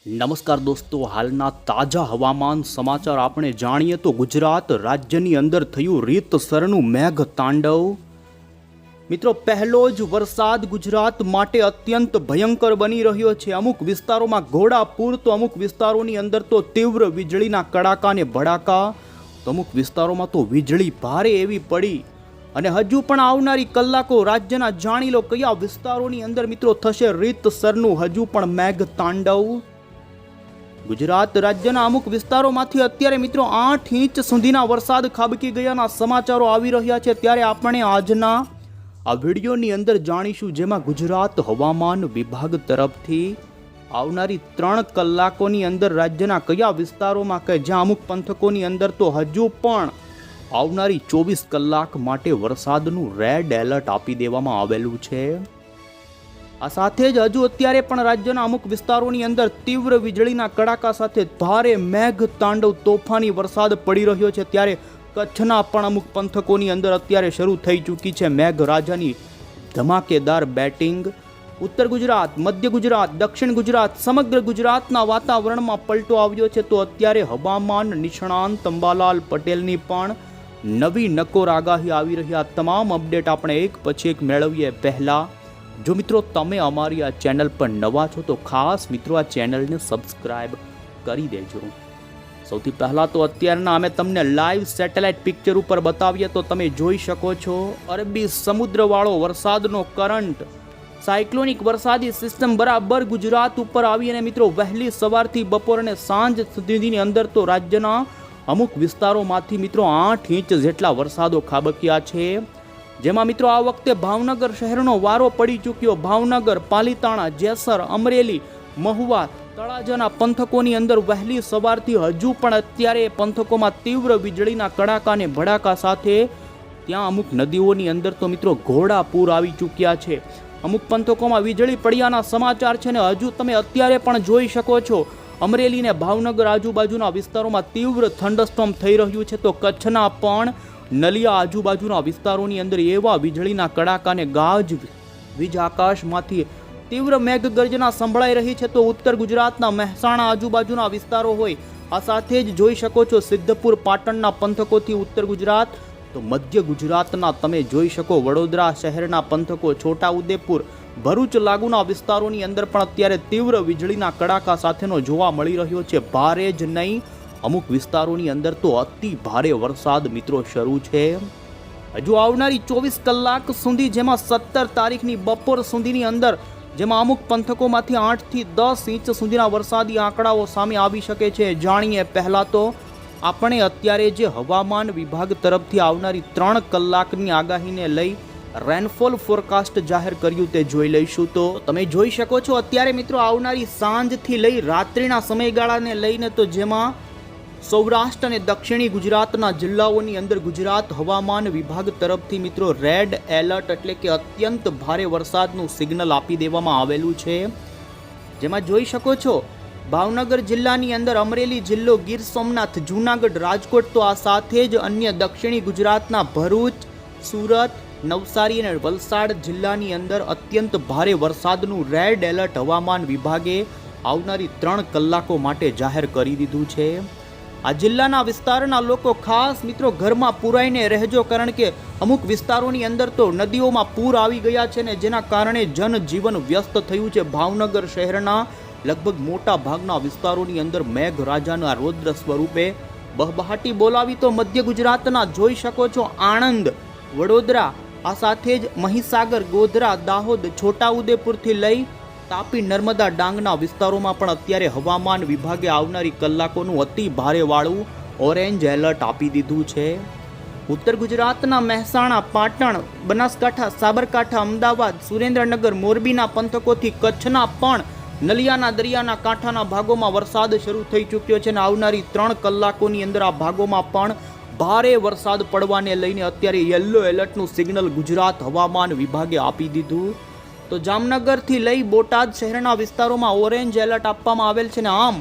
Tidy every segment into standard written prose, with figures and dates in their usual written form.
નમસ્કાર દોસ્તો, હાલના તાજા હવામાન સમાચાર આપણે જાણીએ તો ગુજરાત રાજ્યની અંદર થયું રીતસરનું મેઘ તાંડવ. મિત્રો, પહેલો જ વરસાદ ગુજરાત માટે અત્યંત ભયંકર બની રહ્યો છે. અમુક વિસ્તારોમાં ઘોડાપૂર તો અમુક વિસ્તારોની અંદર તો તીવ્ર વીજળીના કડાકા ને ભડાકા, તો અમુક વિસ્તારોમાં તો વીજળી ભારે એવી પડી. અને હજુ પણ આવનારી કલાકો રાજ્યના જાણી લો કયા વિસ્તારોની અંદર મિત્રો થશે રીતસરનું હજુ પણ મેઘ તાંડવ. ગુજરાત રાજ્યના અમુક વિસ્તારોમાંથી અત્યારે મિત્રો 8 ઇંચ સુધીના વરસાદ ખાબકી ગયાના સમાચારો આવી રહ્યા છે. ત્યારે આપણે આજના આ વિડીયોની અંદર જાણીશું, જેમાં ગુજરાત હવામાન વિભાગ તરફથી આવનારી 3 કલાકોની અંદર રાજ્યના કયા વિસ્તારોમાં કે જ્યાં અમુક પંથકોની અંદર તો હજુ પણ આવનારી 24 કલાક માટે વરસાદનું રેડ એલર્ટ આપી દેવામાં આવેલું છે. આ સાથે જ હજુ અત્યારે પણ રાજ્યના અમુક વિસ્તારોની અંદર તીવ્ર વીજળીના કડાકા સાથે ભારે મેઘ તાંડવ તોફાની વરસાદ પડી રહ્યો છે. ત્યારે કચ્છના પણ અમુક પંથકોની અંદર અત્યારે શરૂ થઈ ચૂકી છે મેઘરાજાની ધમાકેદાર બેટિંગ. ઉત્તર ગુજરાત, મધ્ય ગુજરાત, દક્ષિણ ગુજરાત, સમગ્ર ગુજરાતના વાતાવરણમાં પલટો આવ્યો છે. તો અત્યારે હવામાન નિષ્ણાંત અંબાલાલ પટેલની પણ નવી નકોર આગાહી આવી રહી. આ તમામ અપડેટ આપણે એક પછી એક મેળવીએ. પહેલા જો મિત્રો તમે અમારી આ ચેનલ પર નવા છો તો ખાસ મિત્રો આ ચેનલને સબસ્ક્રાઇબ કરી દેજો. સૌથી પહેલાં તો અત્યારના અમે તમને લાઈવ સેટેલાઇટ પિક્ચર ઉપર બતાવીએ તો તમે જોઈ શકો છો અરબી સમુદ્રવાળો વરસાદનો કરંટ, સાયક્લોનિક વરસાદી સિસ્ટમ બરાબર ગુજરાત ઉપર આવી. અને મિત્રો વહેલી સવારથી બપોર અને સાંજ સુધીની અંદર તો રાજ્યના અમુક વિસ્તારોમાંથી મિત્રો 8 ઇંચ જેટલા વરસાદો ખાબક્યા છે. જેમાં મિત્રો આ વખતે ભાવનગર શહેરનો વારો પડી ચૂક્યો. ભાવનગર, પાલીતાણા, જેસર, અમરેલી, મહુવા, તળાજાના પંથકોની અંદર વહેલી સવારથી હજુ પણ અત્યારે પંથકોમાં તીવ્ર વીજળીના કડાકા ને ભડાકા સાથે ત્યાં અમુક નદીઓની અંદર તો મિત્રો ઘોડાપૂર આવી ચૂક્યા છે. અમુક પંથકોમાં વીજળી પડ્યાના સમાચાર છે. ને હજુ તમે અત્યારે પણ જોઈ શકો છો અમરેલી ને ભાવનગર આજુબાજુના વિસ્તારોમાં તીવ્ર થંડરસ્ટોર્મ થઈ રહ્યું છે. તો કચ્છના પણ નલિયા આજુબાજુના વિસ્તારોની અંદર એવા વીજળીના કડાકા ને ગાજ વીજ આકાશમાંથી તીવ્ર મેઘગર્જના સંભળાઈ રહી છે. તો ઉત્તર ગુજરાતના મહેસાણા આજુબાજુના વિસ્તારો હોય, આ સાથે જ જોઈ શકો છો સિદ્ધપુર પાટણના પંથકોથી ઉત્તર ગુજરાત, તો મધ્ય ગુજરાતના તમે જોઈ શકો વડોદરા શહેરના પંથકો, છોટાઉદેપુર, ભરૂચ લાગુના વિસ્તારોની અંદર પણ અત્યારે તીવ્ર વીજળીના કડાકા સાથેનો જોવા મળી રહ્યો છે. ભારે જ નહીં, અમુક વિસ્તારોની અંદર તો અતિ ભારે વરસાદ મિત્રો શરૂ છે. હજુ આવનારી 24 કલાક સુધી, જેમાં 17 તારીખની બપોર સુધીની અંદર જેમાં અમુક પંથકોમાંથી 8 થી 10 ઇંચ સુધીના વરસાદી આંકડાઓ સામે આવી શકે છે. જાણીએ પહેલા તો આપણે અત્યારે જે હવામાન વિભાગ તરફથી આવનારી 3 કલાકની આગાહીને લઈ રેનફોલ ફોરકાસ્ટ જાહેર કર્યું તે જોઈ લઈશું. તો તમે જોઈ શકો છો અત્યારે મિત્રો આવનારી સાંજથી લઈ રાત્રિના સમયગાળાને લઈને તો જેમાં સૌરાષ્ટ્ર અને દક્ષિણી ગુજરાતના જિલ્લાઓની અંદર ગુજરાત હવામાન વિભાગ તરફથી મિત્રો રેડ એલર્ટ એટલે કે અત્યંત ભારે વરસાદનું સિગ્નલ આપી દેવામાં આવેલું છે. જેમાં જોઈ શકો છો ભાવનગર જિલ્લાની અંદર, અમરેલી જિલ્લો, ગીર સોમનાથ, જૂનાગઢ, રાજકોટ, તો આ સાથે જ અન્ય દક્ષિણી ગુજરાતના ભરૂચ, સુરત, નવસારી અને વલસાડ જિલ્લાની અંદર અત્યંત ભારે વરસાદનું રેડ એલર્ટ હવામાન વિભાગે આવનારી 3 કલાકો માટે જાહેર કરી દીધું છે. આ જિલ્લાના વિસ્તારના લોકો ખાસ મિત્રો ઘરમાં પુરાઈને રહેજો, કારણ કે અમુક વિસ્તારોની અંદર તો નદીઓમાં પૂર આવી ગયા છે ને જેના કારણે જનજીવન વ્યસ્ત થયું છે. ભાવનગર શહેરના લગભગ મોટા ભાગના વિસ્તારોની અંદર મેઘરાજાના રૌદ્ર સ્વરૂપે બહબહાટી બોલાવી. તો મધ્ય ગુજરાતના જોઈ શકો છો આણંદ, વડોદરા, આ સાથે જ મહીસાગર, ગોધરા, દાહોદ, છોટાઉદેપુરથી લઈ તાપી, નર્મદા, ડાંગના વિસ્તારોમાં પણ અત્યારે હવામાન વિભાગે આવનારી કલાકોનું અતિ ભારે વાળું ઓરેન્જ એલર્ટ આપી દીધું છે. ઉત્તર ગુજરાતના મહેસાણા, પાટણ, બનાસકાંઠા, સાબરકાંઠા, અમદાવાદ, સુરેન્દ્રનગર, મોરબીના પંથકોથી કચ્છના પણ નલિયાના દરિયાના કાંઠાના ભાગોમાં વરસાદ શરૂ થઈ ચૂક્યો છે. અને આવનારી 3 કલાકોની અંદર આ ભાગોમાં પણ ભારે વરસાદ પડવાને લઈને અત્યારે યલો એલર્ટનું સિગ્નલ ગુજરાત હવામાન વિભાગે આપી દીધું. તો જામનગરથી લઈ બોટાદ શહેરના વિસ્તારોમાં ઓરેન્જ એલર્ટ આપવામાં આવેલ છે. ને આમ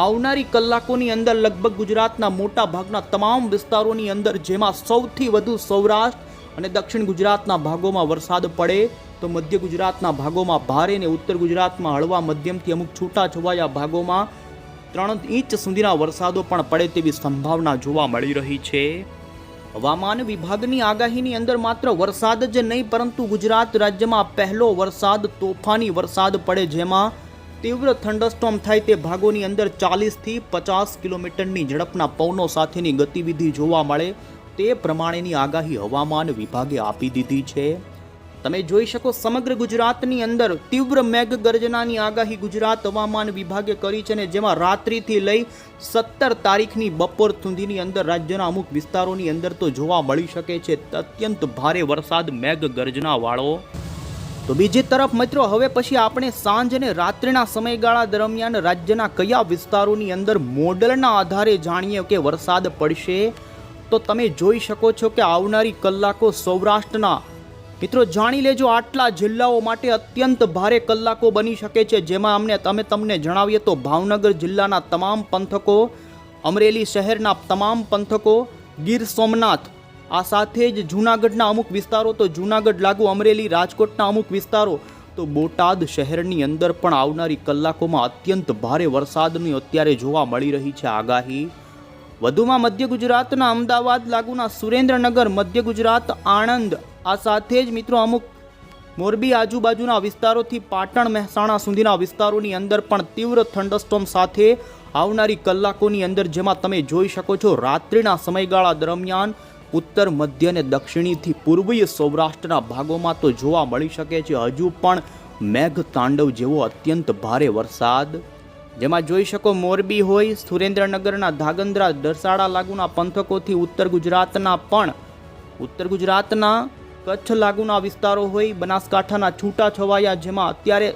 આવનારી કલાકોની અંદર લગભગ ગુજરાતના મોટા ભાગના તમામ વિસ્તારોની અંદર, જેમાં સૌથી વધુ સૌરાષ્ટ્ર અને દક્ષિણ ગુજરાતના ભાગોમાં વરસાદ પડે તો મધ્ય ગુજરાતના ભાગોમાં ભારે અને ઉત્તર ગુજરાતમાં હળવા મધ્યમથી અમુક છૂટાછવાયા ભાગોમાં 3 ઇંચ સુધીના વરસાદો પણ પડે તેવી સંભાવના જોવા મળી રહી છે. હવામાન વિભાગની આગાહીની અંદર માત્ર વરસાદ જ નહીં પરંતુ ગુજરાત રાજ્યમાં પહેલો વરસાદ તોફાની વરસાદ પડે, જેમાં તીવ્ર થંડરસ્ટોર્મ થાય તે ભાગોની અંદર 40થી 50 કિલોમીટરની ઝડપના પવનો સાથેની ગતિવિધિ જોવા મળે તે પ્રમાણેની આગાહી હવામાન વિભાગે આપી દીધી છે. તમે જોઈ શકો સમગ્ર ગુજરાતની અંદર તીવ્ર મેઘગર્જનાની આગાહી ગુજરાત હવામાન વિભાગે કરી છે, ને જેમાં રાત્રિથી લઈ 17 તારીખની બપોર સુધીની અંદર રાજ્યના અમુક વિસ્તારોની અંદર તો જોવા મળી શકે છે અત્યંત ભારે વરસાદ મેઘગર્જના વાળો. તો બીજી તરફ મિત્રો હવે પછી આપણે સાંજ અને રાત્રિના સમયગાળા દરમિયાન રાજ્યના કયા વિસ્તારોની અંદર મોડલના આધારે જાણીએ કે વરસાદ પડશે. તો તમે જોઈ શકો છો કે આવનારી કલાકો સૌરાષ્ટ્રના મિત્રો જાણી લેજો આટલા જિલ્લાઓ માટે અત્યંત ભારે કલાકો બની શકે છે, જેમાં અમે તમને જણાવીએ તો ભાવનગર જિલ્લાના તમામ પંથકો, અમરેલી શહેરના તમામ પંથકો, ગીર સોમનાથ, આ સાથે જ જૂનાગઢના અમુક વિસ્તારો, તો જૂનાગઢ લાગુ અમરેલી, રાજકોટના અમુક વિસ્તારો, તો બોટાદ શહેરની અંદર પણ આવનારી કલાકોમાં અત્યંત ભારે વરસાદની અત્યારે જોવા મળી રહી છે આગાહી. વધુમાં મધ્ય ગુજરાતના અમદાવાદ લાગુના સુરેન્દ્રનગર, મધ્ય ગુજરાત આણંદ, આ સાથે જ મિત્રો અમુક મોરબી આજુબાજુના વિસ્તારોથી પાટણ મહેસાણા સુધીના વિસ્તારોની અંદર પણ તીવ્ર થંડરસ્ટોર્મ સાથે આવનારી કલાકોની અંદર, જેમાં તમે જોઈ શકો છો રાત્રિના સમયગાળા દરમિયાન ઉત્તર મધ્ય અને દક્ષિણીથી પૂર્વીય સૌરાષ્ટ્રના ભાગોમાં તો જોવા મળી શકે છે હજુ પણ મેઘ તાંડવ જેવો અત્યંત ભારે વરસાદ, જેમાં જોઈ શકો મોરબી હોય, સુરેન્દ્રનગરના ધાંગધ્રા, દરસાડા લાગુના પંથકોથી ઉત્તર ગુજરાતના કચ્છ લાગુના વિસ્તારો હોય, બનાસકાંઠાના છૂટાછવાયા, જેમાં અત્યારે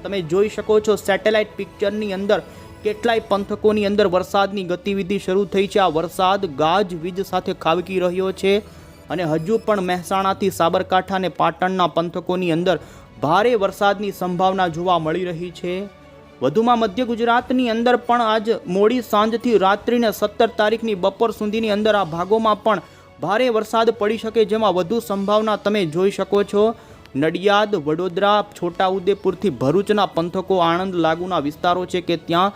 તમે જોઈ શકો છો સેટેલાઇટ પિક્ચરની અંદર કેટલાય પંથકોની અંદર વરસાદની ગતિવિધિ શરૂ થઈ છે. આ વરસાદ ગાજવીજ સાથે ખાબકી રહ્યો છે અને હજુ પણ મહેસાણાથી સાબરકાંઠા અને પાટણના પંથકોની અંદર ભારે વરસાદની સંભાવના જોવા મળી રહી છે. વધુમાં મધ્ય ગુજરાતની અંદર પણ આજ મોડી સાંજથી રાત્રિને 17 તારીખની બપોર સુધીની અંદર આ ભાગોમાં પણ ભારે વરસાદ પડી શકે, જેમાં વધુ સંભાવના તમે જોઈ શકો છો નડિયાદ, વડોદરા, છોટાઉદેપુરથી ભરૂચના પંથકો, આણંદ લાગુના વિસ્તારો છે કે ત્યાં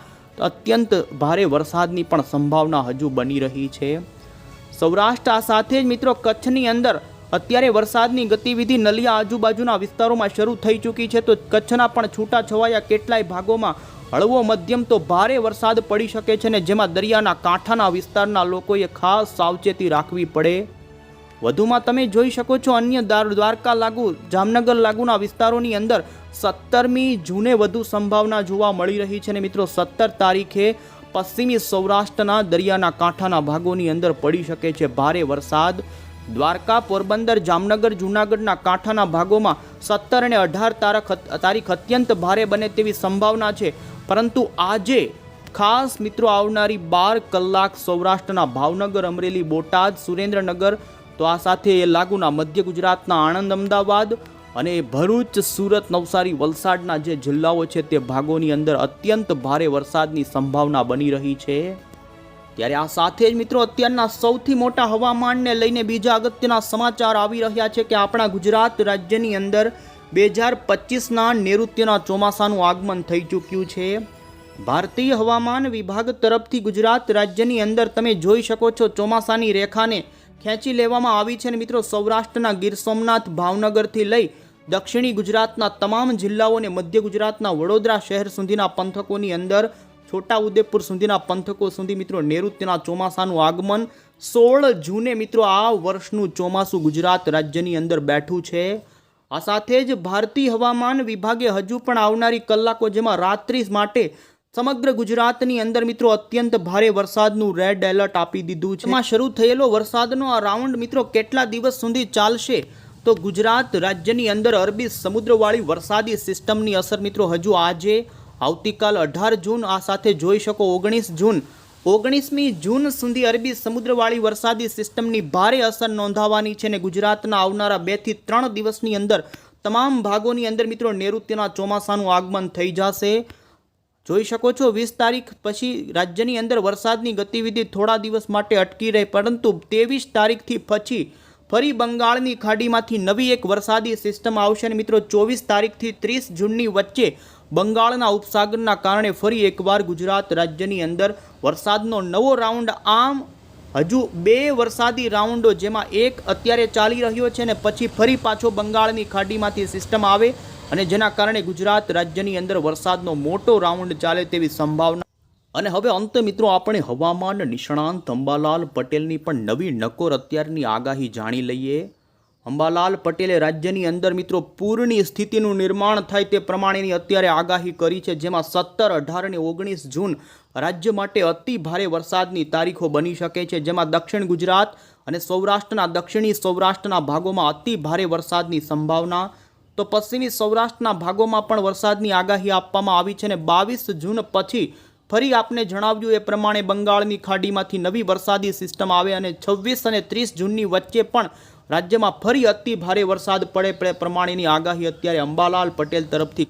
અત્યંત ભારે વરસાદની પણ સંભાવના હજુ બની રહી છે. સૌરાષ્ટ્ર આ સાથે જ મિત્રો કચ્છની અંદર અત્યારે વરસાદની ગતિવિધિ નલિયા આજુબાજુના વિસ્તારોમાં શરૂ થઈ ચૂકી છે, તો કચ્છના પણ છૂટાછવાયા કેટલાય ભાગોમાં હળવો મધ્યમ તો ભારે વરસાદ પડી શકે છે, ને જેમાં દરિયાના કાંઠાના વિસ્તારના લોકોએ ખાસ સાવચેતી રાખવી પડે. વધુમાં તમે જોઈ શકો છો અન્ય દ્વારકા લાગુ, જામનગર લાગુના વિસ્તારોની અંદર 17મી જૂને વધુ સંભાવના જોવા મળી રહી છે, ને મિત્રો 17 તારીખે પશ્ચિમી સૌરાષ્ટ્રના દરિયાના કાંઠાના ભાગોની અંદર પડી શકે છે ભારે વરસાદ. દ્વારકા, પોરબંદર, જામનગર, જૂનાગઢના કાંઠાના ભાગોમાં 17 અને 18 તારીખ અત્યંત ભારે બને તેવી સંભાવના છે, પરંતુ આજે ખાસ મિત્રો આવનારી 12 કલાક સૌરાષ્ટ્રના ભાવનગર, અમરેલી, બોટાદ, સુરેન્દ્રનગર, તો આ સાથે એ લાગુના મધ્ય ગુજરાતના આણંદ, અમદાવાદ અને ભરૂચ, સુરત, નવસારી, વલસાડના જે જિલ્લાઓ છે તે ભાગોની અંદર અત્યંત ભારે વરસાદની સંભાવના બની રહી છે. ત્યારે આ સાથે જ મિત્રો અત્યારના સૌથી મોટા હવામાનને લઈને બીજા અગત્યના સમાચાર આવી રહ્યા છે કે આપણા ગુજરાત રાજ્યની અંદર 2025ના નૈઋત્યના ચોમાસાનું આગમન થઈ ચૂક્યું છે. ભારતીય હવામાન વિભાગ તરફથી ગુજરાત રાજ્યની અંદર તમે જોઈ શકો છો ચોમાસાની રેખાને ખેંચી લેવામાં આવી છે, અને મિત્રો સૌરાષ્ટ્રના ગીર સોમનાથ, ભાવનગરથી લઈ દક્ષિણી ગુજરાતના તમામ જિલ્લાઓ અને મધ્ય ગુજરાતના વડોદરા શહેર સુધીના પંથકોની અંદર, છોટાઉદેપુર સુધીના પંથકો સુધી મિત્રો નૈઋત્યના ચોમાસાનું આગમન 16 જૂને મિત્રો આ વર્ષનું ચોમાસું ગુજરાત રાજ્યની અંદર બેઠું છે. આ સાથે જ ભારતીય હવામાન વિભાગે હજુ પણ આવનારી કલાકો, જેમાં રાત્રિ માટે સમગ્ર ગુજરાતની અંદર મિત્રો અત્યંત ભારે વરસાદનું રેડ એલર્ટ આપી દીધું છે. એમાં શરૂ થયેલો વરસાદનો આ રાઉન્ડ મિત્રો કેટલા દિવસ સુધી ચાલશે, તો ગુજરાત રાજ્યની અંદર અરબી સમુદ્રવાળી વરસાદી સિસ્ટમની અસર મિત્રો હજુ આજે, આવતીકાલ 18 જૂન, આ સાથે જોઈ શકો 19મી જૂન સુધી અરબી સમુદ્રવાળી વરસાદી સિસ્ટમની ભારે અસર નોંધાવાની છે, અને ગુજરાતના આવનારા 2 થી 3 દિવસની અંદર તમામ ભાગોની અંદર મિત્રો નૈઋત્યના ચોમાસાનું આગમન થઈ જશે. જોઈ શકો છો 20 તારીખ પછી રાજ્યની અંદર વરસાદની ગતિવિધિ થોડા દિવસ માટે અટકી રહી, પરંતુ 23 તારીખથી પછી ફરી બંગાળની ખાડીમાંથી નવી એક વરસાદી સિસ્ટમ આવશે અને મિત્રો 24 તારીખથી 30 જૂનની વચ્ચે બંગાળના ઉપસાગરના કારણે ફરી એકવાર ગુજરાત રાજ્યની અંદર વરસાદનો નવો રાઉન્ડ હજુ 2 વરસાદી રાઉન્ડો જેમાં એક અત્યારે ચાલી રહ્યો છે અને પછી ફરી પાછો બંગાળની ખાડીમાંથી સિસ્ટમ આવે અને જેના કારણે ગુજરાત રાજ્યની અંદર વરસાદનો મોટો રાઉન્ડ ચાલે તેવી સંભાવના. અને હવે અંતે મિત્રો આપણે હવામાન નિષ્ણાંત અંબાલાલ પટેલની પણ નવી નકોર અત્યારની આગાહી જાણી લઈએ. અંબાલાલ પટેલે રાજ્યની અંદર મિત્રો પૂરની સ્થિતિનું નિર્માણ થાય તે પ્રમાણેની અત્યારે આગાહી કરી છે, જેમાં 17, 18 અને 19 જૂન રાજ્ય માટે અતિ ભારે વરસાદની તારીખો બની શકે છે, જેમાં દક્ષિણ ગુજરાત અને દક્ષિણી સૌરાષ્ટ્રના ભાગોમાં અતિ ભારે વરસાદની સંભાવના. તો પશ્ચિમી સૌરાષ્ટ્રના ભાગોમાં પણ વરસાદની આગાહી આપવામાં આવી છે અને 22 જૂન પછી ફરી આપને જણાવ્યું એ પ્રમાણે બંગાળની ખાડીમાંથી નવી વરસાદી સિસ્ટમ આવે અને 26 અને 30 જૂનની વચ્ચે પણ રાજ્યમાં ફરી અતિ ભારે વરસાદ પડે પ્રમાણેની આગાહી અત્યારે અંબાલાલ પટેલ તરફથી